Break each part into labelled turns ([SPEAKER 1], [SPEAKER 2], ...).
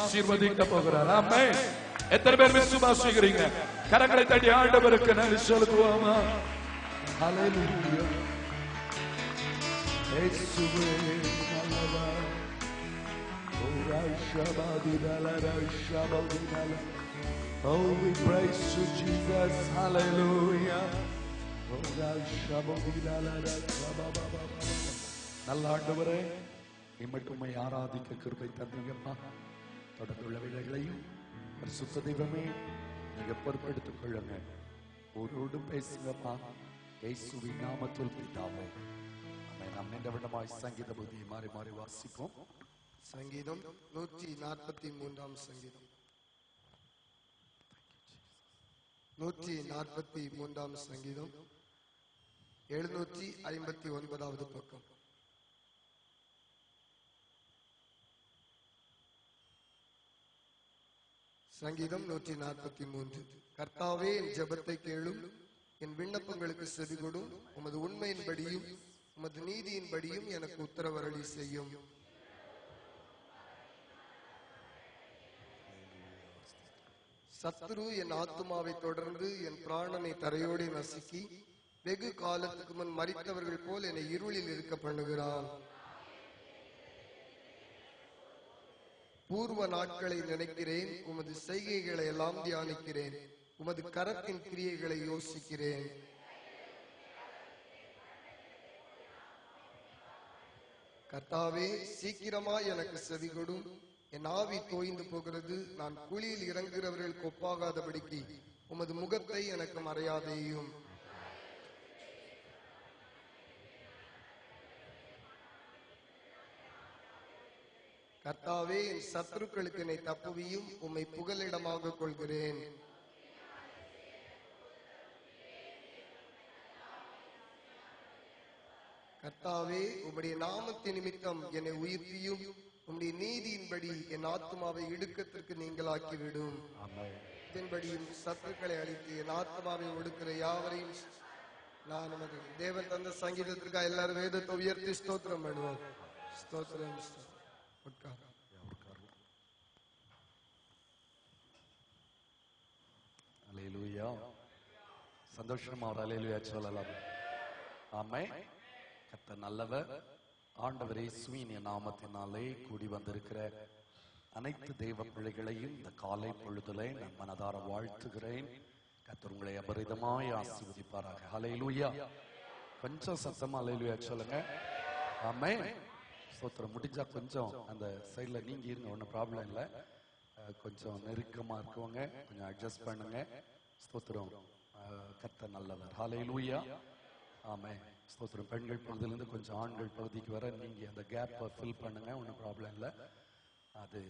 [SPEAKER 1] ஆசீர்வதிக்க போகிறார். ஆமென். எத்தனை பேர் விசுவாசிக்கிறீங்க? கரங்களை தட்டி ஆண்டவருக்கு நன்றி செலுத்துவோமா? ஹல்லேலூயா. இயேசுவே நல்லவர். ஓ ராஷபாதிதல ராஷபாதிதல. Oh, we praise you, Jesus. Hallelujah. Oh ராஷபாதிதல ராஷபாபா. நல்ல ஆண்டவரே, இம்மட்டுமை ஆராதிக்க கிருபை தந்தீங்கப்பா. தொடர்ந்துள்ள வேளைகளையும் பரிசுத்த தெய்வமே நீங்க பொறுப்பெடுத்துக் கொள்ளுங்க. ஒருவரோடு பேசுங்கப்பா. இயேசுவின் நாமத்தில் பிதாவே. நாம் நின்ற விடமாய் சங்கீத பகுதியை மாறி மாறி வாசிப்போம்.
[SPEAKER 2] சங்கீதம் 143 சங்கீதம் 143 சங்கீதம் 759 பக்கம். சங்கீதம் 143. கர்த்தாவே, என் ஜெபத்தை கேளும், என் விண்ணப்பங்களுக்கு செவிகொடும். உமது உண்மையின்படியும் உமது நீதியின்படியும் எனக்கு உத்தரவருளி செய்யும். சத்துரு என் ஆத்துமாவை தொடர்ந்து என் பிராணனை தரையோடு நசுக்கி வெகு காலத்துக்கு முன் மரித்தவர்கள் போல் என்னை இருளில் இருக்க பண்ணுகிறான். பூர்வ நாட்களை நினைக்கிறேன், உமது செய்கைகளை எல்லாம் தியானிக்கிறேன், உமது கரத்தின் கிரியைகளை யோசிக்கிறேன். கர்த்தாவே, சீக்கிரமாய் எனக்கு செவிகொடும். என் ஆவி தோய்ந்து போகிறது. நான் குழியில் இறங்குகிறவர்களுக்கு ஒப்பாகாதபடிக்கு உமது முகத்தை எனக்கு மறையாதேயும். கர்த்தாவே, என் சத்துருக்களுக்கு என்னை தப்புவியும். உம்மை புகலிடமாக கொள்கிறேன். கர்த்தாவே, உம்முடைய நாமத்தின் நிமித்தம் என்னை உயிர்ப்பியும். உம்முடைய நீதியின்படி என் ஆத்மாவை இடுக்கத்திற்கு நீங்களாக்கிவிடும். இதன்படியும் சத்துருக்களை அழித்து என் ஆத்மாவை ஒடுக்கிற யாவரையும் நான் நமது தேவன் தந்த சங்கீதத்திற்காக எல்லாரும் வேதத்தை உயர்த்தி ஸ்தோத்திரம் பண்ணுவோம். ஸ்தோத்திரம்.
[SPEAKER 1] அல்லேலூயா. சந்தோஷமா ஒரு அல்லேலூயா சொல்லலாம். ஆமென். கர்த்தர் நல்லவர். ஆண்டவர் இயேசுவின் நாமத்தினாலே கூடி வந்திருக்கிற அனைத்து தெய்வ பிள்ளைகளையும் இந்த காலை பொழுதிலே நான் மனதார வாழ்த்துகிறேன். கர்த்தர் உங்களை அபரிதமாய் ஆசீர்வதிப்பாராக. அல்லேலூயா. கொஞ்சம் சத்தமா அல்லேலூயா சொல்லுங்க. ஆமென். ஸ்தோத்திரம். முடிஞ்சா கொஞ்சம் அந்த சைட்ல நீங்க இருங்க, ஒன்றும் ப்ராப்ளம் இல்லை. கொஞ்சம் நெருக்கமா இருக்கவங்க கொஞ்சம் அட்ஜஸ்ட் பண்ணுங்க. ஸ்தோத்திரம். கர்த்தர் நல்லவர். ஹல்லேலூயா. ஆமென். ஸ்தோத்திரம். பெண்கள் பகுதியிலிருந்து கொஞ்சம் ஆண்கள் பகுதிக்கு வர நீங்க அந்த கேப்பை ஃபில் பண்ணுங்க, ஒன்றும் ப்ராப்ளம் இல்லை. அது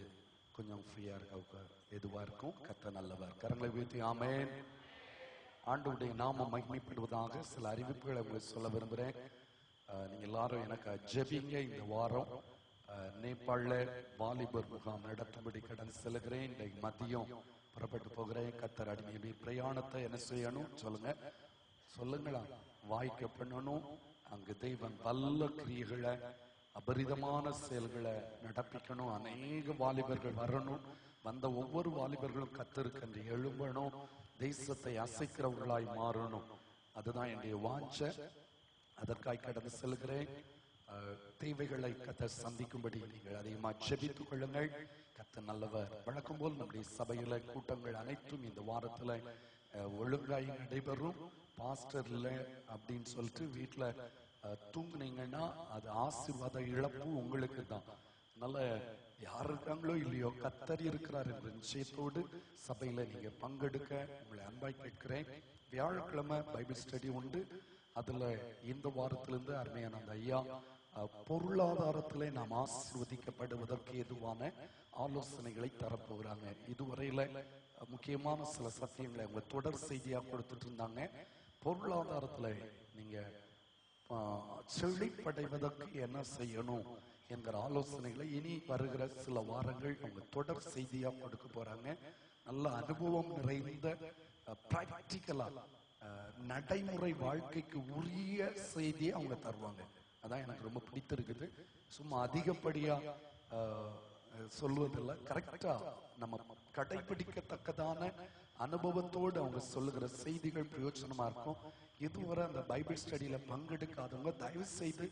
[SPEAKER 1] கொஞ்சம் ஃப்ரீயா இருக்க எதுவா இருக்கும். கர்த்தர் நல்லவர். கரங்களை உயர்த்தி ஆமென். ஆண்டவருடைய நாமம் மகிமைப்படுவதாக சில அறிவிப்புகளை உங்களுக்கு சொல்ல விரும்புகிறேன். நீங்க எல்லாரும் எனக்கு ஜெபிங்க. இந்த வாரம் நேபாள வாலிபர் முகாம் நடத்தும்படி கடன் செல்கிறேன். இன்றைக்கு மதியம் புறப்பட்டு போகிறேன். கர்த்தர் அடிமையுடைய பிரயாணத்தை என்ன செய்யணும் சொல்லுங்க, சொல்லுங்களா, வாய்க்க பண்ணணும். அங்கு தெய்வன் வல்ல கிரியைகளை அபரிதமான செயல்களை நடப்பிக்கணும். அநேக வாலிபர்கள் வரணும். வந்த ஒவ்வொரு வாலிபர்களும் கர்த்தருக்கு எழும்பணும். தேசத்தை அசைக்கிறவர்களாய் மாறணும். அதுதான் என்னுடைய வாஞ்சை. அதற்காக கடந்து செல்கிறேன். தேவைகளை கர்த்தர் சந்திக்கும்படி நீங்கள் அதிகமாக ஜெபித்துக் கொள்ளுங்கள். கர்த்தர் நல்லவர். வழக்கம் போல் நம்முடைய சபையில கூட்டங்கள் அனைத்தும் இந்த வாரத்துல ஒழுங்காய் நடைபெறும். பாஸ்டர் இல்லை அப்படின்னு சொல்லிட்டு வீட்டுல தூங்குனீங்கன்னா அது ஆசீர்வாத இழப்பு உங்களுக்கு தான். அதனால யார் இருக்காங்களோ இல்லையோ கர்த்தர் இருக்கிறார் என்ற நிச்சயத்தோடு சபையில நீங்க பங்கெடுக்க உங்களை அன்பாய் கேட்கிறேன். வியாழக்கிழமை பைபிள் ஸ்டடி உண்டு. அதுல இந்த வாரத்திலிருந்து அருமையான அந்த ஐயா பொருளாதாரத்திலே நாம் ஆசீர்வதிக்கப்படுவதற்கு ஏதுவான ஆலோசனைகளை தரப்போகிறாங்க. இதுவரையில முக்கியமான சில சத்தியங்களை அவங்க தொடர் செய்தியா கொடுத்துட்டு இருந்தாங்க. பொருளாதாரத்துல நீங்க செழிப்படைவதற்கு என்ன செய்யணும் என்கிற ஆலோசனைகளை இனி வருகிற சில வாரங்கள் அவங்க தொடர் செய்தியா கொடுக்க போறாங்க. நல்ல அனுபவம் நிறைந்த பிராக்டிக்கலா நடைமுறை வாழ்க்கைக்கு உரிய செய்தியை அவங்க தருவாங்க. அதான் எனக்கு ரொம்ப பிடித்திருக்குது. சும்மா அதிகப்படியா சொல்வதில்லை, கரெக்டா நம்ம கடைபிடிக்கத்தக்கதான அனுபவத்தோடு அவங்க சொல்லுகிற செய்திகள் பிரயோஜனமா இருக்கும். இதுவரை அந்த பைபிள் ஸ்டடியில பங்கெடுக்காதவங்க தயவு செய்து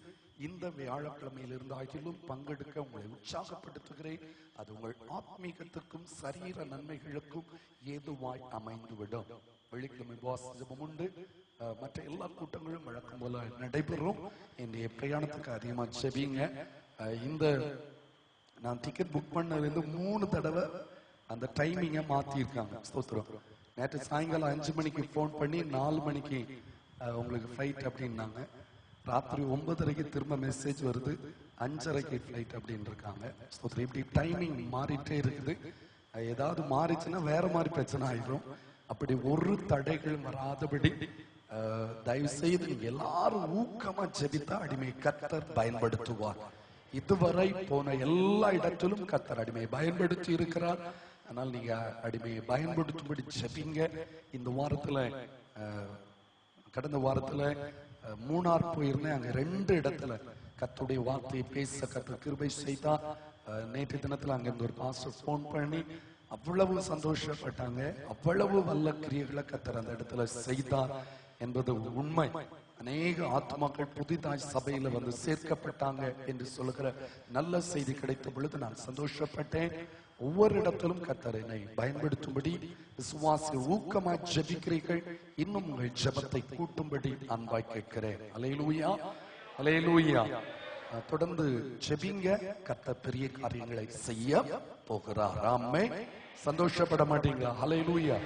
[SPEAKER 1] இந்த வியாழக்கிழமையிலிருந்து ஆகிலும் பங்கெடுக்க உங்களை உற்சாகப்படுத்துகிறேன். அது உங்கள் ஆத்மீகத்துக்கும் சரீர நன்மைகளுக்கும் ஏதுவாய் அமைந்துவிடும். வெள்ளிக்கிழமை உபவாச ஜெபம் உண்டு. மற்ற எல்லா கூட்டங்களும் வழக்கம் போல நடைபெறும். என்னுடைய பிரயாணத்துக்கு அதிகமா ஜெபிங்க. இந்த நான் டிக்கெட் புக் பண்ணதுலேருந்து 3 தடவை அந்த டைமிங்கை மாத்திருக்காங்க. ஸ்தோத்திரம். நேற்று சாயங்காலம் 5 மணிக்கு போன் பண்ணி 4 மணிக்கு உங்களுக்கு ஃபிளைட் அப்படின்னாங்க. ராத்திரி 9:30 திரும்ப மெசேஜ் வருது 5:30 ஃபிளைட் அப்படின்னு இருக்காங்க. ஸ்தோத்திரம். இப்படி டைமிங் மாறிட்டே இருக்குது. ஏதாவது மாறிச்சுன்னா வேற மாதிரி பிரச்சனை ஆயிடும். அப்படி ஒரு தடைகள் வராதபடி தயவு செய்து நீங்க எல்லாரும் ஊக்கமா ஜெபித்தா அடிமை கர்த்தர் பயன்படுத்துவார். இதுவரை போன எல்லா இடத்திலும் கர்த்தர் அடிமையை பயன்படுத்தி இருக்கிறார். ஆனால் நீங்க அடிமையை பயன்படுத்தும்படி ஜெபிங்க. இந்த வாரத்துல கடந்த வாரத்துல மூணார் போயிருந்தேன். அங்க 2 இடத்துல கர்த்தருடைய வார்த்தையை பேச கர்த்தர் கிருபை செய்தார். நேற்று தினத்துல அங்க இருந்து ஒரு பாஸ்டர் போன் பண்ணி அவ்வளவு சந்தோஷப்பட்டாங்க. அவ்வளவு வல்ல கிரியைகளை கர்த்தர் அந்த இடத்துல செய்தார் என்பது உண்மை. அநேக ஆத்மாக்கள் புதிதாய் சபையில வந்து சேர்க்கப்பட்டாங்க என்று சொல்லுகிற நல்ல செய்தி கிடைத்த பொழுது நான் சந்தோஷப்பட்டேன். ஒவ்வொரு இடத்திலும் கர்த்தர் என்னை பயன்படுத்தும்படி விசுவாசி ஊக்கமா ஜெபிக்கிறீர்கள். இன்னும் உங்கள் ஜெபத்தை கூட்டும்படி அன்பாய் கேட்கிறேன். அல்லேலூயா, அல்லேலூயா. தொடர்ந்து ஜெபிங்க. கர்த்தர் பெரிய காரியங்களை செய்ய போகிறார். ஆமென். சந்தோஷப்பட மாட்டீங்களா? அல்லேலூயா.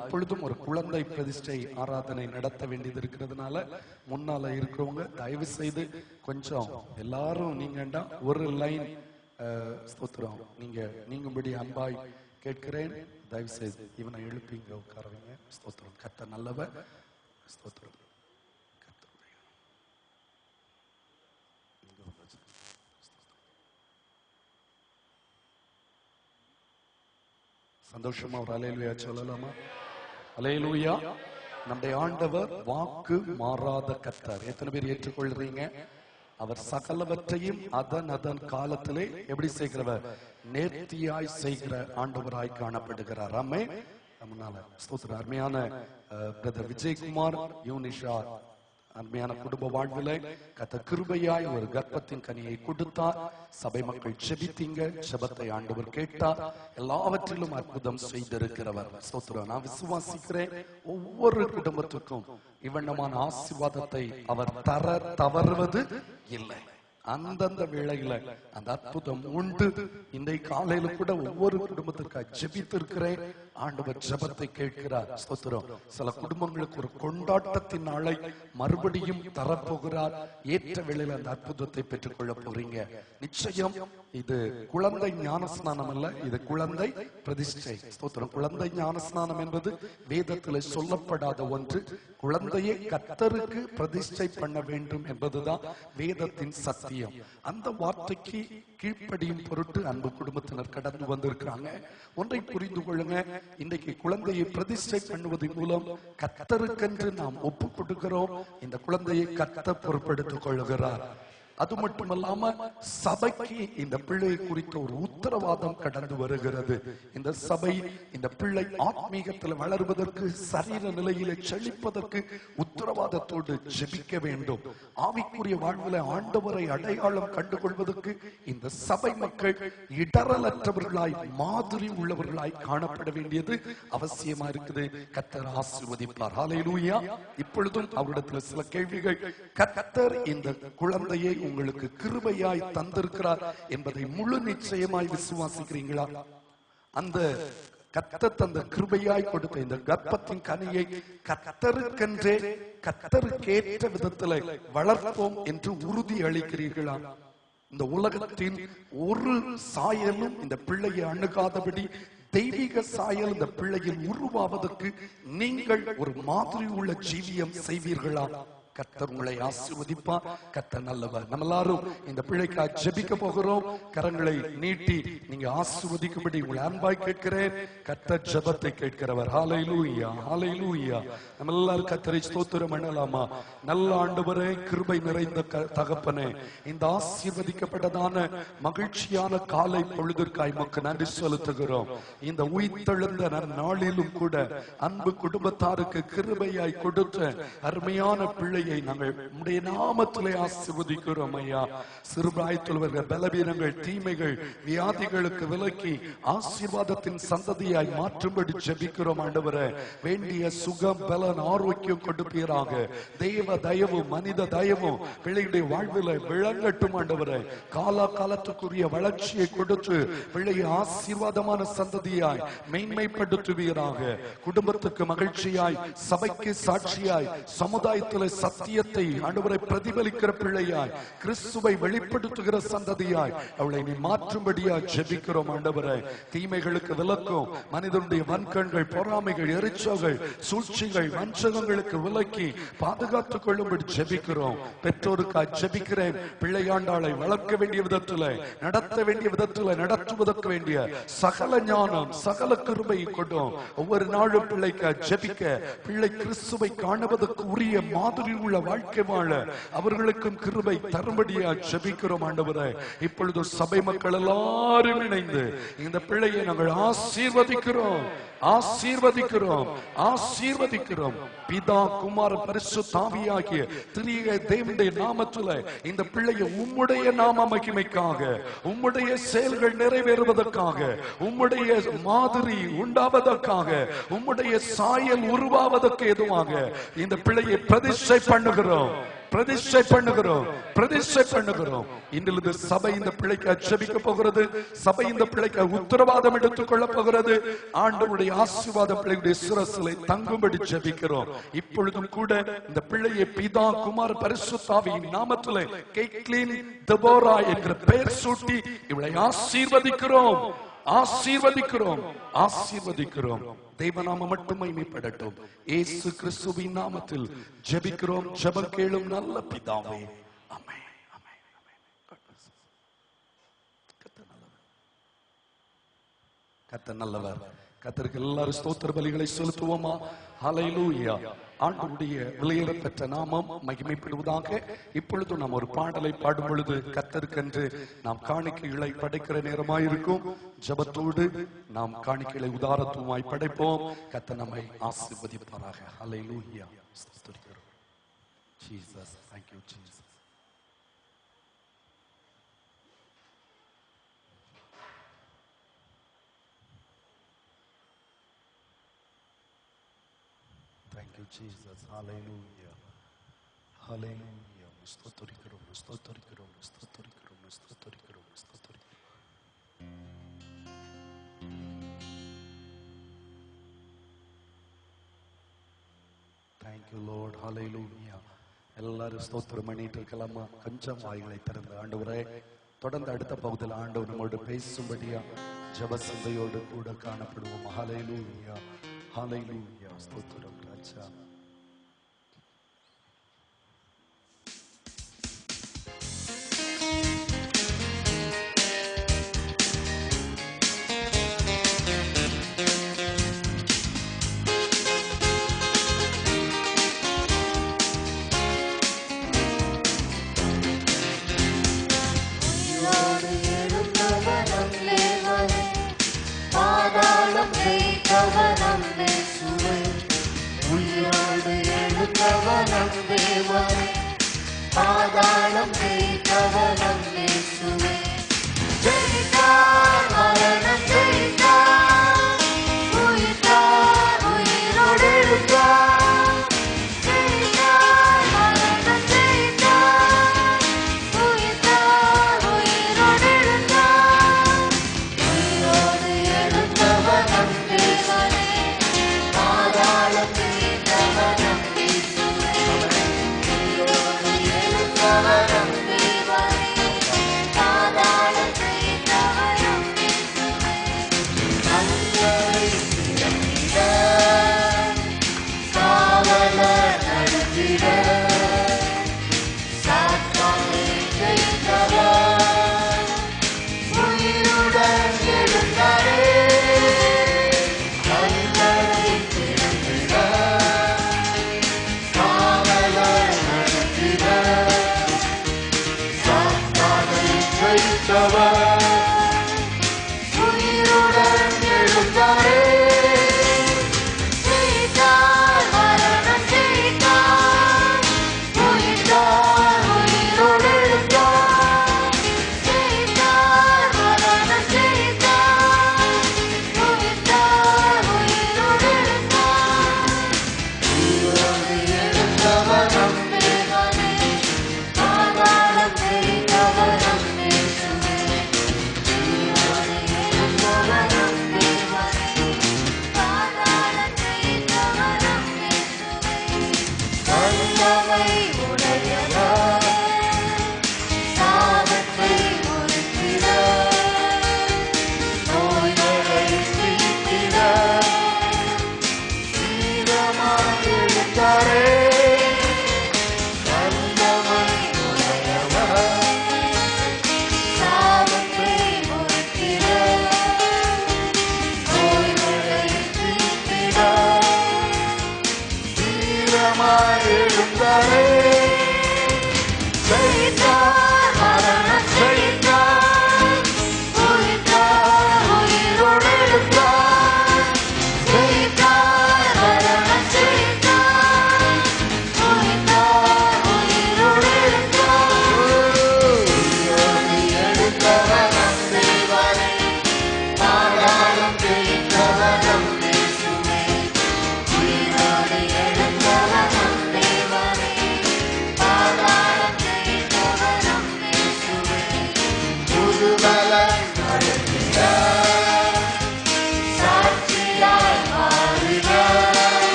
[SPEAKER 1] இப்பொழுதும் ஒரு குழந்தை பிரதிஷ்டை ஆராதனை நடத்த வேண்டியது இருக்கிறதுனால முன்னால இருக்கிறவங்க தயவு செய்து கொஞ்சம் எல்லாரும் நீங்கண்டா ஒரு லைன் ஸ்தோத்திரம் நீங்கும்படி அன்பாய் கேட்கிறேன். தயவு செய்து இவனை எழுப்பிங்க, உட்காரவங்க. ஸ்தோத்திரம். கர்த்தர் நல்லவர். ஸ்தோத்திரம். சந்தோஷமா ஒரு அல்லேலூயா சொல்லலாமா? அல்லேலூயா. நம்முடைய ஆண்டவர் வாக்கு மாறாத கர்த்தர். எத்தனை பேர் ஏற்றுக்கொள்றீங்க? அவர் சகலவற்றையும் அதன் காலத்திலே எப்படி செய்கிறவர்? நேர்த்தியாய் செய்கிற ஆண்டவராய் காணப்படுகிறார். ஆமென். நம்மால ஸ்தோத்திரம். அருமையான பிரதர் விஜயகுமார், யூனிஷா அருமையான குடும்ப வாழ்வில கர்த்தர் கிருபையாய் ஒரு கர்ப்பத்தின் கனியை கொடுத்தார். சபை மக்கள் ஜெபித்தீங்க. ஜெபத்தை ஆண்டவர் கேட்டார். எல்லாவற்றிலும் அற்புதம் செய்திருக்கிறவர். ஸ்தோத்திரம். நான் விசுவாசிக்கிறேன் ஒவ்வொரு குடும்பத்துக்கும் இவ்வண்ணமான ஆசீர்வாதத்தை அவர் தர தவறுவது இல்லை. அந்தந்த வேளையில அந்த அற்புதம் உண்டு. இன்றைக்கு காலையில கூட ஒவ்வொரு குடும்பத்திற்காக ஜெபித்திருக்கிறேன். ஆண்டவர் ஜெபத்தை கேட்கிறார். ஸ்தோத்திரம். சில குடும்பங்களுக்கு ஒரு கொண்டாட்டத்தின் நாளை மறுபடியும் தரப்போகிறார். ஏற்ற வேளையில அந்த அற்புதத்தை பெற்றுக்கொள்ள போறீங்க. நிச்சயம் இது குழந்தை ஞானஸ்நானம் அல்ல, இது குழந்தை பிரதிஷ்டை. ஸ்தோத்திரம். குழந்தை ஞானஸ்நானம் என்பது வேதத்தில் சொல்லப்படாத ஒன்று. குழந்தையை கர்த்தருக்கு பிரதிஷ்டை பண்ண வேண்டும் என்பதுதான் வேதத்தின் சத்தியம். அந்த வார்த்தைக்கு கீழ்ப்படியும் பொருட்டு அன்பு குடும்பத்தினர் கடந்து வந்திருக்கிறாங்க. ஒன்றை புரிந்து கொள்ளுங்க. இன்றைக்கு குழந்தையை பிரதிஷ்டை பண்ணுவதன் மூலம் கர்த்தருக்கென்று நாம் ஒப்பு கொடுக்கிறோம். இந்த குழந்தையை கர்த்தர் பொறுப்பெடுத்துக் கொள்கிறார். அது மட்டுமல்லாம சபைக்கு இந்த பிள்ளை குறித்த ஒரு உத்தரவாதம் கடந்து வருகிறது. இந்த சபை இந்த பிள்ளை ஆத்மீகத்தில் வளர்வதற்கு, சரீர நிலையிலே செழிப்பதற்கு உத்தரவாதத்தோடு ஜெபிக்க வேண்டும். ஆவிக்குரிய வாழ்வில் ஆண்டவரை அடையாளம் கண்டுகொள்வதற்கு இந்த சபை மக்கள் இடரலற்றவர்களாய், மாதிரி உள்ளவர்களாய் காணப்பட வேண்டியது அவசியமா இருக்குது. கர்த்தர் ஆசீர்வதிப்பார். ஹல்லேலூயா. இப்பொழுதும் அவரிடத்தில் சில கேள்விகள். கர்த்தர் இந்த குழந்தையை உங்களுக்கு கிருபையாய் தந்திருக்கிறார் என்பதை முழு நிச்சயமாய் விசுவாசிக்கிறீங்களா? அந்த கர்த்தர் தந்த கிருபையாய் கொடுத்த இந்த கர்ப்பத்தின் கனியை கர்த்தருக்கென்றே கர்த்தருக்கேற்ற விதத்தில் வளர்ப்போம் என்று உறுதி அளிக்கிறீர்களா? இந்த உலகத்தின் ஒரு சாயலும் இந்த பிள்ளையை அணுகாதபடி தெய்வீக சாயல் இந்த பிள்ளையில் உருவாவதற்கு நீங்கள் ஒரு மாதிரி உள்ள ஜீவியம் செய்வீர்களா? கர்த்தர் உங்களை ஆசீர்வதிப்பார். கர்த்தர் நல்லவர். நம்ம எல்லாரும் இந்த பிள்ளைக்காக ஜெபிக்க போகிறோம். கரங்களை நீட்டி நீங்க ஆசீர்வதிக்கும்படி உங்களை அன்பாய் கேட்கிறேன். கர்த்தர் ஜெபத்தை கேட்கிறவர். ஹல்லேலூயா, ஹல்லேலூயா. நம்ம எல்லாரும் கர்த்தரை ஸ்தோத்திரம் பண்ணலாமா? நல்ல ஆண்டவரே, கிருபை நிறைந்த தகப்பனே, இந்த ஆசீர்வதிக்கப்பட்டதான மகிழ்ச்சியான காலை பொழுதிற்காய் உமக்கு நன்றி செலுத்துகிறோம். இந்த உயிர்த்தெழுந்த நாளிலும் கூட அன்பு குடும்பத்தாருக்கு கிருபையாய் கொடுத்த அருமையான பிள்ளை நாங்கள் உம்முடைய நாமத்திலே ஆசீர்வதிக்கிறோம் ஐயா. சிறுபிராயத்தில் வருகிற பலவீனங்கள், தீமைகள், வியாதிகளுக்கு விலக்கி ஆசீர்வாதத்தின் சந்ததியாய் மாற்றும்படி ஜெபிக்கிறோம் ஆண்டவரே. வேண்டிய சுகம், பலன், ஆரோக்கியம் கொடுப்பீராக. தெய்வ தயவும் மனித தயவும் பிள்ளையுடைய வாழ்வில் விளங்கட்டும் ஆண்டவரே. காலா காலத்துக்குரிய வளர்ச்சியை கொடுத்து பிள்ளையை ஆசீர்வாதமான சந்ததியாய் மேன்மைப்படுத்துவீராக. குடும்பத்துக்கு மகிழ்ச்சியாய், சபைக்கு சாட்சியாய், சமுதாயத்தில் சத்தியத்தை ஆண்டவரை பிரதிபலிக்கிற பிள்ளையாய், கிறிஸ்துவை வெளிப்படுத்துகிற சந்ததியாய் அவளை நீ மாற்றும்படியாய் ஜெபிக்கிறோம் ஆண்டவரே. தீமைகளுக்கு விலக்கும், மனிதனுடைய வன்கண்கள், பொறாமைகள், எரிச்சல்கள், சூழ்ச்சிகள், வஞ்சகங்களுக்கு விலக்கி பாதுகாத்துக் கொள்ளும்படி ஜெபிக்கிறோம். பெற்றோருக்காய் ஜெபிக்கிறேன். பிள்ளையாண்டாளை வளர்க்க வேண்டிய விதத்தில், நடத்த வேண்டிய விதத்தில் நடத்துவதற்கு வேண்டிய சகல ஞானம், சகல கிருபை கொண்டும் ஒவ்வொரு நாளும் பிள்ளைக்காய் ஜெபிக்க, பிள்ளை கிறிஸ்துவை காணுவதற்கு உரிய மாதிரி உள்ள வாழ்க்கை வாழ அவர்களுக்கும் கிருபை தரும்படியா ஜெபிக்கிறோம் ஆண்டவரே. இப்பொழுது சபை மக்கள் எல்லாரும் இணைந்து இந்த பிள்ளையை நாங்கள் ஆசீர்வதிக்கிறோம், ஆசீர்வதிக்கிறோம், ஆசீர்வதிக்கிறோம். பிதா, குமார, பரிசுத்த ஆவியாகிய திரியேக தேவனுடைய நாமத்திலே இந்த பிள்ளையை உம்முடைய நாம மகிமைக்காக, உம்முடைய செயல்கள் நிறைவேறுவதற்காக, உம்முடைய மாதிரி உண்டாவதற்காக, உம்முடைய சாயல் உருவாவதற்கு எதுவாக இந்த பிள்ளையை பிரதிஷ்டை பண்ணுகிறோம், பிரதிஷ்டை பண்ணுகிறோம், பிரதிஷ்டை பண்ணுகிறோம். இன்றிலிருந்து சபை இந்த பிள்ளைக்கு ஜெபிக்க போகிறது. சபை இந்த பிள்ளைக்கு உத்தரவாதம் எடுத்துக் கொள்ள போகிறது. ஆண்டவருடைய ஆசீர்வாதம் பிள்ளையுடைய சிரசிலே தங்கும்படி ஜெபிக்கிறோம். இப்பொழுதும் கூட இந்த பிள்ளையை பிதா, குமார, பரிசுத்த ஆவியின் நாமத்திலே கெய்ட்லின் தெபோரா என்ற பெயர் சூட்டி இவளை ஆசீர்வதிக்கிறோம், ஆசீர்வதிக்கிறோம், ஆசீர்வதிக்கிறோம். தேவநாமம் மட்டும் மகிமைப்படட்டும். இயேசு கிறிஸ்துவின் நாமத்தில் ஜெபிக்கிறோம். ஜெபம் கேளும் நல்ல பிதாவே. ஆமென், ஆமென், ஆமென். கர்த்தர் நல்லவர். கர்த்தருக்கு எல்லாரும் ஸ்தோத்திர பலிகளை செலுத்துவோமா? ஹல்லேலூயா. ஆண்டவருடைய விலையேறப்பெற்ற நாமம் மகிமைப்படுவதாக. இப்பொழுது நாம் ஒரு பாடலை பாடும் பொழுது கர்த்தருக்கென்று நாம் காணிக்கைகளை படைக்கிற நேரமாயிருக்கும். ஜெபத்தோடு நாம் காணிக்கைகளை உதாரத்துவமாய் படைப்போம். கர்த்தர் நம்மை ஆசீர்வதிப்பாராக. ஹல்லேலூயா. ஸ்தோத்திரிக்கிறோம். Jesus, thank you Jesus. Thank you Jesus. Hallelujah. Hallelujah. ஸ்தோத்திரிக்கிறோம், ஸ்தோத்திரிக்கிறோம், ஸ்தோத்திரிக்கிறோம், ஸ்தோத்திரிக்கிறோம், ஸ்தோத்திரிக்கிறோம். Thank you Lord. Hallelujah. எல்லாரும் ஸ்தோத்திரம் பண்ணிட்டு இருக்கலாமா? கொஞ்சம் வாய்களை திறந்து ஆண்டவரே, தொடர்ந்து அடுத்த பகுதியில் ஆண்டவர் நம்மோடு பேசும்படியா ஜெப சிந்தையோடு கூட காணப்படுவோம். ஹல்லேலூயா, ஹல்லேலூயா. ஸ்தோத்திரம் ராஜா.
[SPEAKER 3] பாதாளம் ஜெயித்தவனம் இயேசுவே. ஜெயித்தார், மரணம் ஜெயித்தார், உயிர்த்தார், உயிரோடு எழுந்தார். ஜெயித்தார், மரணம் ஜெயித்தார், உயிர்த்தார், உயிரோடு எழுந்தார். உயிரோடு எழுந்தவனம் தேவனே, பாதாளம் ஜெயித்தவனம் இயேசுவே. உயிரோடு எழுந்தவனம் தேவனே,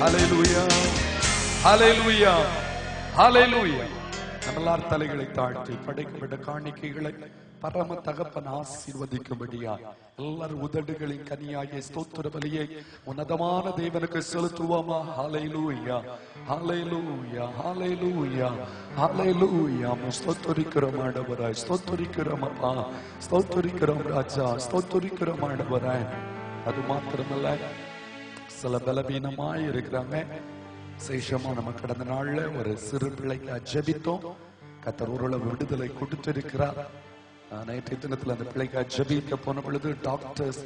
[SPEAKER 1] ஹல்லேலூயா, ஹல்லேலூயா, ஹல்லேலூயா. நம்ம எல்லாரும் தலைகளை தாழ்த்தி படைக்கப்பட்ட காணிக்கைகளை பரம தகப்பன் ஆசீர்வதிக்கும்படியா எல்லாரும் உதடுகளின் கனியாகிய ஸ்தோத்திர பலியை உன்னதமான தேவனுக்கு செலுத்துவோமா? ஹல்லேலூயா, ஹல்லேலூயா, ஹல்லேலூயா, ஹல்லேலூயா. ஸ்தோத்திரிக்கிறோம் ஆண்டவராய், ஸ்தோத்திரிக்கிறோம் அப்பா, ஸ்தோத்திரிக்கிறோம் ராஜா, ஸ்தோத்திரிக்கிறோம் ஆண்டவராய். அது மாத்திரமல்ல, சில பலவீனமாய் இருக்கிறாங்க. சேஷமா நம்ம கடந்த நாள்ல ஒரு சிறு பிள்ளைக்கு ஜெபித்தோம். கர்த்தர் ஓரளவு விடுதலை கொடுத்திருக்கிறார். நேற்றைய தினத்துல அந்த பிள்ளைக்கு ஜெபிக்க போன பொழுது டாக்டர்ஸ்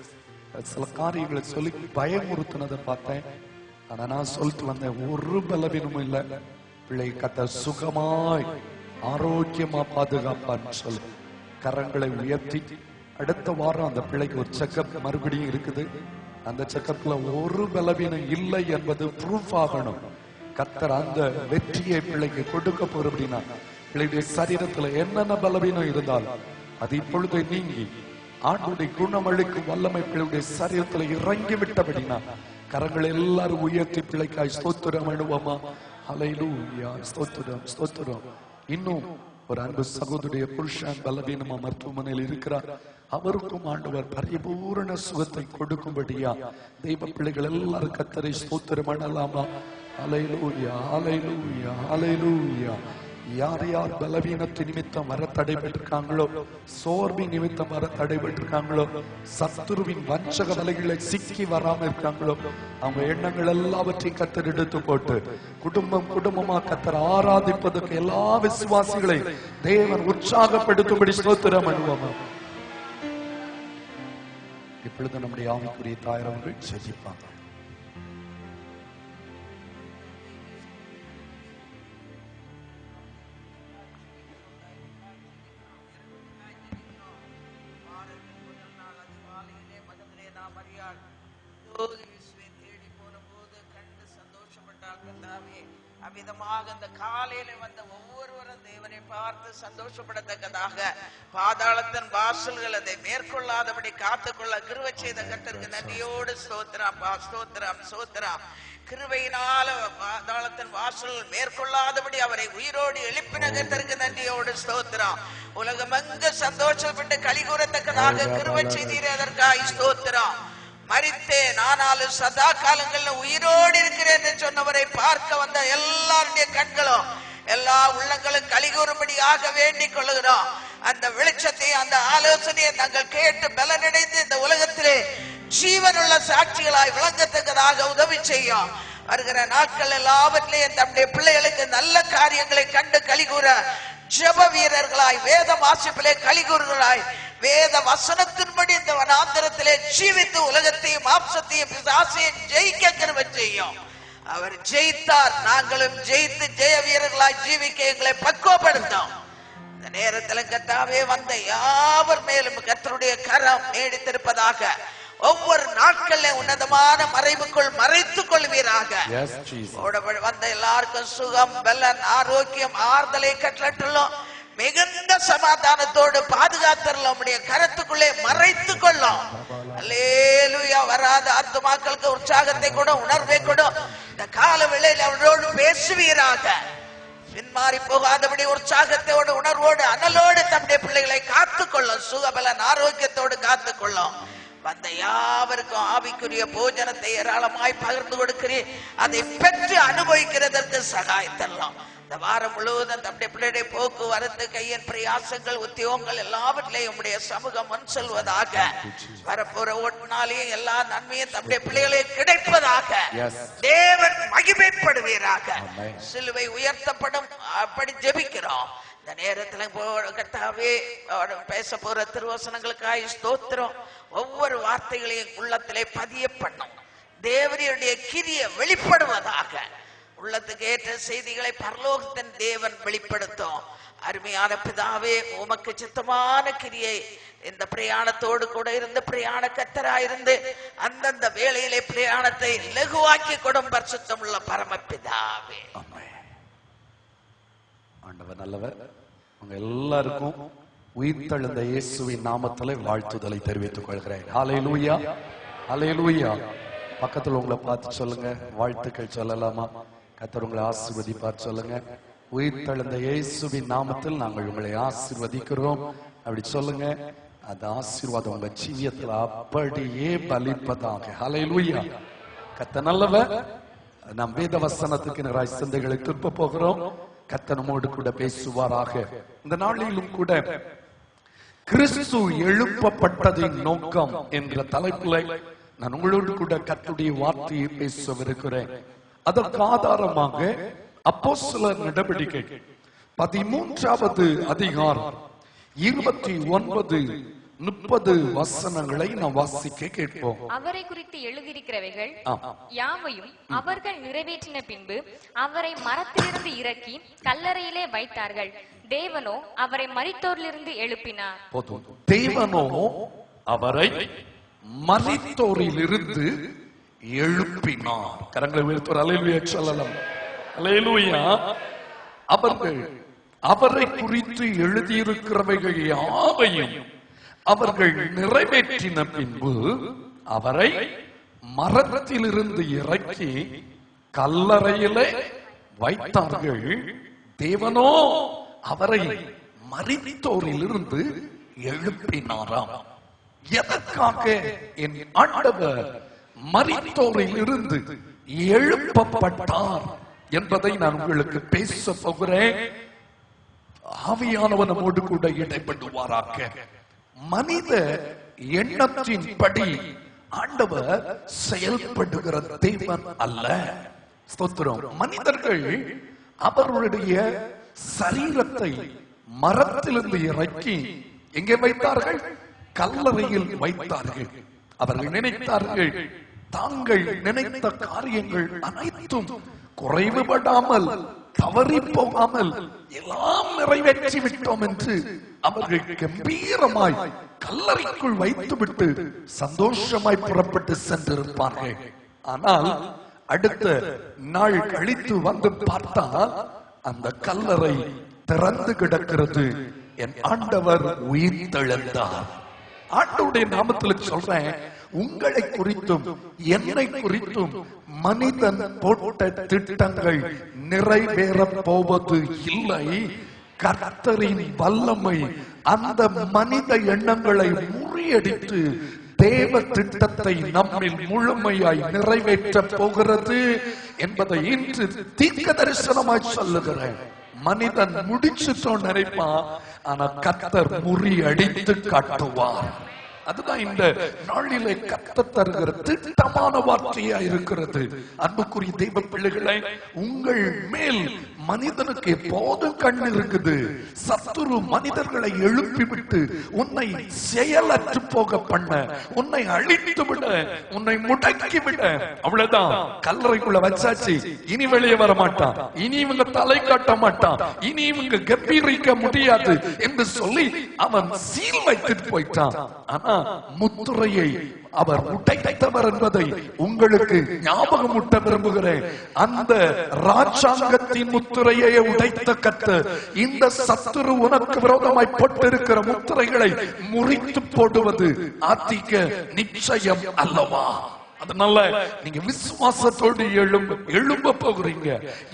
[SPEAKER 1] சில காரியங்களை சொல்லி பயமுறுத்தினதை பார்த்தேன். ஆனா நான் சொல்லிட்டு வந்தேன், ஒரு பலவீனமும் இல்லை, பிள்ளை கர்த்தர் சுகமாய் ஆரோக்கியமா பாதுகாப்பான்னு சொல்லி கரங்களை உயர்த்தி அடுத்த வாரம் அந்த பிள்ளைக்கு ஒரு செக்கப் மறுபடியும் இருக்குது. அந்த செக்கப்ல ஒரு பலவீனம் இல்லை என்பது ப்ரூஃப் ஆகணும். கர்த்தர் அந்த வெற்றியை பிள்ளைக்கு கொடுக்க போற அப்படின்னா பிள்ளைடைய சரீரத்துல என்னென்ன பலவீனம் இருந்தால் அது இப்பொழுது நீங்கி ஆண்டுடைய குணமளிக்கும் வல்லமை பிள்ளையுடைய சரீரத்துல இறங்கி விட்டபடினா கரங்களை எல்லாரும் உயர்த்தி பிள்ளைக்காய் ஸ்தோத்திரம் பண்ணுவோமா? ஹல்லேலூயா, ஸ்தோத்திரம், ஸ்தோத்திரம். இன்னும் ஒரு அன்பு சகோதரிய புருஷன் பலவீனமா மருத்துவமனையில் இருக்கிறார். அவருக்கும் ஆண்டவர் பரிபூரண சுகத்தை கொடுக்கும்படியா தெய்வ பிள்ளைகள் எல்லாரும் கர்த்தரை ஸ்தோத்திரம் பண்ணலாமா? ஹல்லேலூயா, ஹல்லேலூயா, ஹல்லேலூயா. யார் யார் பலவீனத்தின் நிமித்தம் வர தடைபட்டிருக்காங்களோ, சோர்வின் நிமித்தம் வர தடைபட்டிருக்காங்களோ, சத்துருவின் வஞ்சக வலைகளை சிக்கி வராம இருக்காங்களோ, அவங்க எண்ணங்கள் எல்லாவற்றையும் கர்த்தர் எடுத்து போட்டு குடும்பம் குடும்பமா கர்த்தர் ஆராதிப்பதற்கு எல்லா விசுவாசிகளை தேவன் உற்சாகப்படுத்தும்படி ஸ்தோத்திரம் பண்ணுவோமா? இப்பொழுது நம்முடைய ஆவிக்குரிய தாயரவர்கள் ஜெபிப்பாங்க.
[SPEAKER 4] அவ்விதமாக அந்த காலையில வந்த ஒவ்வொருவரும் தேவனை பார்த்து சந்தோஷப்படத்தக்கதாக பாதாளத்தின் வாசல்கள் அதை மேற்கொள்ளாதபடி காத்துக்கொள்ள கிருபை செய்த கர்த்தருக்கு நன்றியோடு ஸ்தோத்திரம், ஸ்தோத்திரம், ஸ்தோத்திரம். கிருபையினால பாதாளத்தின் வாசல் மேற்கொள்ளாதபடி அவரை உயிரோடு எழுப்பின கர்த்தருக்கு நன்றியோடு ஸ்தோத்திரம். உலகமெங்கு சந்தோஷப்பட்டு கலிகூறத்தக்கதாக கிருபை செய்தீரே, அதற்காக ஸ்தோத்திரம். மரித்தேன் ஆனாலும் சதா காலங்கள்ல உயிரோடு இருக்கிறேன் என்று சொன்னவரை பார்க்க வந்த எல்லாருடைய கண்களும் எல்லா உள்ளங்களும் கலிகூறும்படியாக வேண்டிக் கொள்ளுகிறோம். அந்த வெளிச்சத்தை அந்த ஆலோசனையை நாங்கள் கேட்டு பலனடைந்து இந்த உலகத்திலே ஜீவனுள்ள சாட்சிகளாய் விளங்கத்தக்கதாக உதவி செய்யும். வருகிற நாட்கள் எல்லாவற்றிலேயும் தம்முடைய பிள்ளைகளுக்கு நல்ல காரியங்களை கண்டு கலிகூற ஜெப வீரர்களாய் வேத வாசிப்பிலே கலிகூறுகளாய் வேத வசனத்தின்படி இந்த வனாந்தரத்திலே ஜீவித்து உலகத்தையும் மாம்சத்தையும் பிசாசையும் ஜெயிக்க கிருபை செய்யும். அவர் ஜெயித்தார், நாங்களும் ஜெயித்து ஜெய வீரர்களாய் ஜீவிக்க எங்களை பக்குவப்படுத்தும். இந்த நேரத்தில் கர்த்தாவே வந்த யாவர் மேலும் கர்த்தருடைய கரம் நீடித்திருப்பதாக ஒவ்வொரு நாட்கள்ல உன்னதமான மறைவுக்குள் மறைத்துக் கொள்வீராக. வந்த எல்லாருக்கும் சுகம், பலன், ஆரோக்கியம், ஆறுதலை கட்டளட்டும் மிகுந்த சமாதானத்தோடு பாதுகாத்தரல உம்முடைய கரத்துக்குள்ளே மறைத்துக் கொள்ளும். அல்லேலூயா. வராத ஆத்துமாக்களுக்கு உற்சாகத்தை கூட, உணர்வை கூட இந்த கால வேளையில் அவரோடு பேசுவீராக. பின்மாறி போகாதபடி உற்சாகத்தோடு, உணர்வோடு, அனலோடு தம்முடைய பிள்ளைகளை காத்துக்கொள்ளும். சுகபலன் ஆரோக்கியத்தோடு காத்துக்கொள்ளும். வந்த யாவருக்கும் ஆவிக்குரிய போஜனத்தை ஏராளமாய் பகிர்ந்து கொடுக்கிறேன். அதை பெற்று அனுபவிக்கிறதற்கு சகாயத்தெல்லாம் இந்த வாரம் முழுவதும் தம்முடைய பிள்ளைடைய போக்குவரத்து, கையின் பிரயாசங்கள், உத்தியோகங்கள் எல்லாவற்றிலையும் உம்முடைய சமூகம் முன் செல்வதாக. வரப்போற ஓட்டினாலேயும் எல்லா நன்மையும் தம்முடைய பிள்ளைகளே கிடைப்பதாக. தேவன் மகிமைப்படுவீராக. சிலுவை உயர்த்தப்படும். அப்படி ஜெபிக்கிறோம். இந்த நேரத்துல கர்த்தாவே பேச போற திருவசனங்களுக்காக ஸ்தோத்திரம். ஒவ்வொரு வார்த்தைகளையும் உள்ளத்திலே பதிய பண்ணும். தேவனுடைய கிரியை வெளிப்படுவதாக. உள்ளத்துக்கு ஏற்ற செய்திகளை பரலோகத்தின் தேவன் வெளிப்படுத்தும். அருமையான பிதாவே, உமக்கு சித்தமான கிரியை இந்த பிரயாணத்தோடு கூட இருந்து, பிரயாண கர்த்தராயிருந்து அந்தந்த வேளையிலே பிரயாணத்தை லகுவாக்கி கொடும் பரிசுத்தம் உள்ள பரமபிதாவே.
[SPEAKER 1] ஆண்டவர் நல்லவர். உங்க எல்லாருக்கும் உயிர்த்தெழுந்த இயேசுவின் நாமத்திலே வாழ்த்துதலை தெரிவித்துக் கொள்கிறேன். ஹல்லேலூயா, ஹல்லேலூயா. பக்கத்துல உங்களை பார்த்து சொல்லுங்க, வாழ்த்துக்கள் சொல்லலாமா? கர்த்தர் உங்களை ஆசீர்வதிப்பார் சொல்லுங்க. உயிர்த்தெழுந்த இயேசுவின் நாமத்தில் நாங்கள் உங்களை ஆசீர்வதிக்கிறோம். அப்படி சொல்லுங்க. அந்த ஆசீர்வாதம் உங்க ஜீவியத்தில் அப்படியே பலிப்பதாக. ஹல்லேலூயா. கர்த்தர் நல்லவர். நாம் வேத வசனத்துக்கு நேராய் சிந்தைகளை திருப்ப போகிறோம். கர்த்தர் நம்மோடு கூட பேசுவாராக. இந்த நாளிலும் கூட கிறிஸ்து எழுப்பப்பட்டதின் நோக்கம் என்ற தலைப்பில் நான் உங்களோடு கூட கர்த்தருடைய வார்த்தையை பேசவிருக்கிறேன். அதற்கு ஆதாரமாக அப்போஸ்தலர் நடவடிக்கை 13வது அதிகாரம் 29-30 வசனங்களை நாம் வாசிக்க கேட்போம்.
[SPEAKER 5] அவரை குறித்து எழுதியிருக்கிறவைகள் யாவையும் அவர்கள் நிறைவேற்றின பின்பு அவரை மரத்திலிருந்து இறக்கி கல்லறையிலே வைத்தார்கள். தேவனோ அவரை மரித்தோரிலிருந்து எழுப்பினார்.
[SPEAKER 1] தேவனோ அவரை மரித்தோரிலிருந்து எழுப்பினார். கரங்களை உயர்த்துவோர் அல்லேலூயா சொல்லலாம். அல்லேலூயா. அவர்கள் அவரை குறித்து எழுதியிருக்கிறவைகள் யாவையும் அவர்கள் நிறைவேற்றின பின்பு அவரை மரத்திலிருந்து இறக்கி கல்லறையிலே வைத்தார்கள். தேவனோ அவரை மரித்தோரிலிருந்து எழுப்பினாராம். எதற்காக என் ஆண்டவர் மரித்தோரில் இருந்து எழுப்பப்பட்டார் என்பதை நான் உங்களுக்கு பேச போகிறேன். ஆவியானவர் நம்மோடு கூட இடைப்படுவாராக. மனித எண்ணத்தின் படி ஆண்டவர் செயல்படுகிற தேவன் அல்ல. ஸ்தோத்திரம். மனிதர்கள் அவர்களுடைய சரீரத்தை மரத்திலிருந்து இறக்கி எங்கே வைத்தார்கள்? கல்லறையில் வைத்தார்கள். அவர்கள் நினைத்தார்கள் தாங்கள் நினைத்த காரியங்கள் அனைத்தும் குறைவுபடாமல், தவறி போகாமல் எல்லாம் நிறைவேற்றி விட்டோம் என்று அவர்கள் கம்பீரமாய் கல்லறைக்குள் வைத்துவிட்டு சந்தோஷமாய் புறப்பட்டு சென்றிருப்பார்கள். ஆனால் அடுத்த நாள் கழித்து வந்து பார்த்தால் அந்த கல்லறை திறந்து கிடக்கிறது. என் ஆண்டவர் உயிர்த்தெழுந்தார். ஆண்டவருடைய நாமத்தில் சொல்றேன், உங்களை குறித்தும் என்னை குறித்தும் மனிதன் போட்ட திட்டங்கள் நிறைவேற போவது இல்லை. கர்த்தரின் வல்லமை அந்த மனித எண்ணங்களை முறியடித்து தேவ திட்டத்தை நம்மில் முழுமையாய் நிறைவேற்ற போகிறது என்பதை இன்று தீர்க்க தரிசனமாய் சொல்லுகிறேன். மனிதன் முடிச்சுட்டோம் நினைப்பான், ஆனா கர்த்தர் முறியடித்து காட்டுவார். அதுதான் இந்த நாளிலே கர்த்தர் தருகிற திட்டமான வார்த்தையா இருக்கிறது. அன்புக்குரிய தெய்வ பிள்ளைகளை, உங்கள் மேல் மனிதனுக்கு எப்போதும் கண் இருக்குது. சத்துரு மனிதர்களை எழுப்பிவிட்டு உன்னை செயலற்று போக பண்ண, உன்னை அழித்து விட, உன்னை முடக்கி விட. அவ்வளவுதான், கல்லறைக்குள்ள வச்சாச்சு, இனி வெளியே வர மாட்டான், இனி இவங்க தலை காட்ட மாட்டான், இனி இவங்க கம்பீரிக்க முடியாது என்று சொல்லி அவன் சீல் வைத்துட்டு போயிட்டான். ஆனா முத்துரையை அவர் உடைத்தவர் என்பதை உங்களுக்கு ஞாபகமூட்ட விரும்புகிறேன். அந்த ராஜாங்கத்தின் முத்திரை முத்திரையை உடைத்த கர்த்தர் இந்த சத்துரு உனக்கு விரோதமாய் போட்டிருக்கிற முத்திரைகளை முறித்து போடுவது அதிக நிச்சயம் அல்லவா? அதனால நீங்க விசுவாசத்தோடு எழும்ப போகிறீங்க.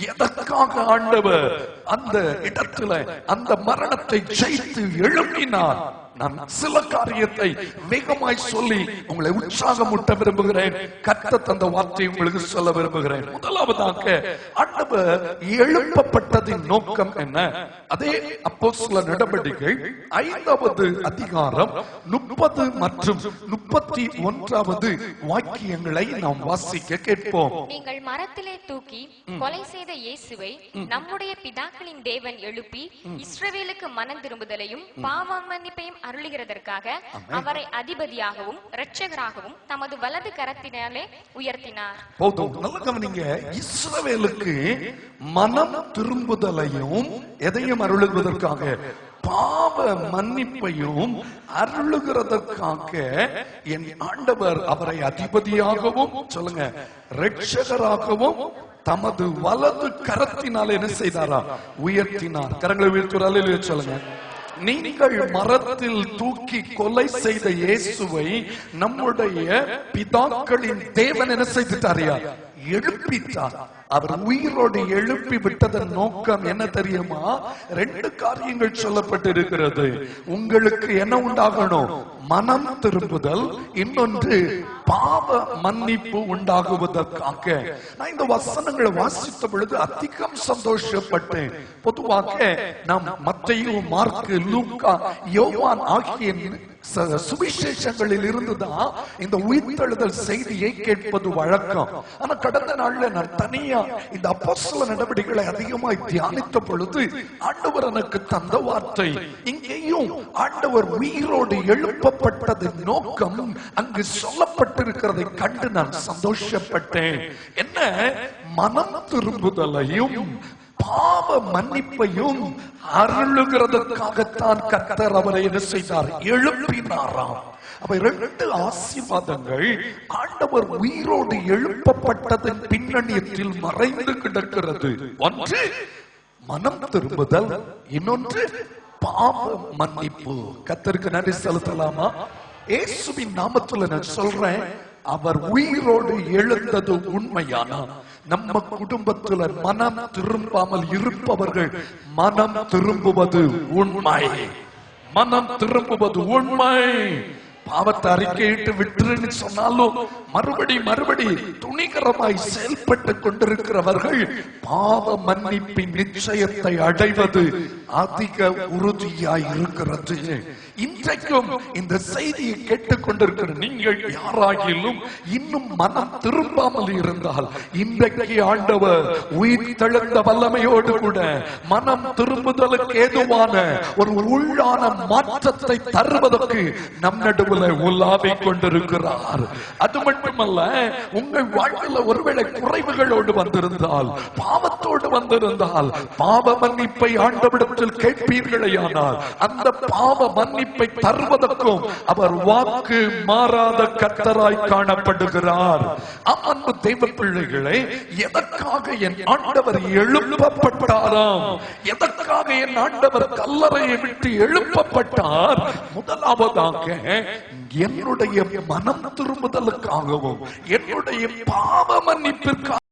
[SPEAKER 1] எதற்காக ஆண்டவர் அந்த இடத்துல அந்த மரணத்தை ஜெயித்து எழுப்பினார்? நான் சில காரியத்தை வேகமாய் சொல்லி உங்களை உற்சாகமூட்ட விரும்புகிறேன். கர்த்தர் தந்த வார்த்தையை உங்களுக்கு சொல்ல விரும்புகிறேன். முதலாவதாக ஆண்டவர் எழுப்பப்பட்டதின் நோக்கம் என்ன? அதே அப்போஸ்தலர் நடவடிக்கைகள் 5வது அதிகாரம் 30 மற்றும் 31வது வாக்கியங்களை நாம் வாசிக்க கேட்போம்.
[SPEAKER 5] நீங்கள் மரத்திலே தூக்கி கொலை செய்த இயேசுவை நம்முடைய பிதாக்களின் தேவன் எழுப்பி இஸ்ரவேலுக்கு மனம் திரும்புதலையும் பாவ மன்னிப்பையும் அருளுகிறதற்காக அவரை அதிபதியாகவும் இரட்சகராகவும் தமது வலது கரத்தினாலே உயர்த்தினார்.
[SPEAKER 1] போதும், நல்ல கவனிங்க. இஸ்ரவேலுக்கு மனம் திரும்புதலையும் எதையும் அருளுவதற்காக, பாவ மன்னிப்பையும் அருளுகிறதற்காக என் ஆண்டவர் அவரை அதிபதியாகவும் சொல்லுங்க இரட்சகராகவும் தமது வலது கரத்தினால் என்ன செய்தாரா? உயர்த்தினார். கரங்களை உயர்த்துறாலே சொல்லுங்க. நீங்கள் மரத்தில் தூக்கி கொலை செய்த இயேசுவை நம்முடைய பிதாக்களின் தேவன் என்ன செய்துட்டாரியா? எழுப்பிட்டார். அவர் உயிரோடு எழுப்பி விட்டதன் நோக்கம் என்ன தெரியுமா? 2 காரியங்கள் சொல்லப்பட்டிருக்கிறது. உங்களுக்கு என்ன உண்டாகணும்? மனம் திரும்புதல், இன்னொன்று பாவ மன்னிப்பு உண்டாகுவதற்காக. நான் இந்த வசனங்களை வாசித்த பொழுது அதிகம் சந்தோஷப்பட்டேன். பொதுவாக நாம் மத்தேயு, மார்க்கு, லூக்கா, யோவான் ஆகிய சுவிசேஷங்களில் இருந்துதான் இந்த உயிர்த்தெழுதல் செய்தியை கேட்பது வழக்கம். ஆனா கடந்த நாள்ல நான் தனியா இந்த அப்போஸ்தல நடவடிக்கைகளை அதிகமாய் தியானித்த பொழுது ஆண்டவர் எனக்கு தந்த வார்த்தை, இங்கேயும் ஆண்டவர் உயிரோடு எழுப்பப்பட்டதின் நோக்கம் அங்கு சொல்லப்பட்டிருக்கிறதை கண்டு நான் சந்தோஷப்பட்டேன். என்ன? மனம் திரும்புதலையும் பாவ மன்னிப்பையும் அருளுகிறதற்காகத்தான் கர்த்தர் அவரை என்ன செய்தார்? எழுப்பினாராம். அப்ப 2 ஆசீர்வாதங்கள் ஆண்டவர் உயிரோடு எழுப்பப்பட்டதன் பின்னணியத்தில் மறைந்து கிடக்கிறது. ஒன்று மனம் திரும்புதல், இன்னொன்று பாவ மன்னிப்பு. கர்த்தருக்கு நன்றி செலுத்தலாமா? இயேசுவின் நாமத்துல நான் சொல்றேன், அவர் உயிரோடு எழுந்தது உண்மையானா நம்ம குடும்பத்துல மனம் திரும்பாமல் இருப்பவர்கள் மனம் திரும்புவது உண்மை. மனம் திரும்புவது உண்மை. பாவத்தை அறிக்கையிட்டு விட்டுருன்னு சொன்னாலும் மறுபடி துணிகரமாய் செயல்பட்டு கொண்டிருக்கிறவர்கள் பாவ மன்னிப்பின் நிச்சயத்தை அடைவது அதிக உறுதியாய் இருக்கிறது. இன்றைக்கும் இந்த செய்தியை கேட்டுக் கொண்டிருக்கிற நீங்கள் யாராகிலும் இன்னும் மனம் திரும்பாமல் இருந்தால் இன்றைக்கு ஆண்டவர் உயிர் தெழுந்த வல்லமையோடு கூட மனம் திரும்புதலுக்கு ஏதுவான ஒரு உள்ளான மாற்றத்தை தருவதற்கு நம் நடுவில் உலாவிக் கொண்டிருக்கிறார். அது மட்டுமல்ல, உங்கள் வாழ்க்கையில் ஒருவேளை குறைவுகளோடு வந்திருந்தால், பாவத்தோடு வந்திருந்தால், பாவ மன்னிப்பை ஆண்டவரிடத்தில் கேட்பீர்களேயானால் அந்த பாவ மன்னிப்பை தருவதற்கும் அவர் வாக்கு மாறாத கர்த்தராய் காணப்படுகிறார். அன்பு தெய்வ பிள்ளைகளே, எதற்காக என் ஆண்டவர் எழுப்பப்பட்டாராம்? எதற்காக என் ஆண்டவர் கல்லறையை விட்டு எழுப்பப்பட்டார்? முதலாவதாக என்னுடைய மனம் திரும்புதலுக்காகவும் என்னுடைய பாவ மன்னிப்பிற்காக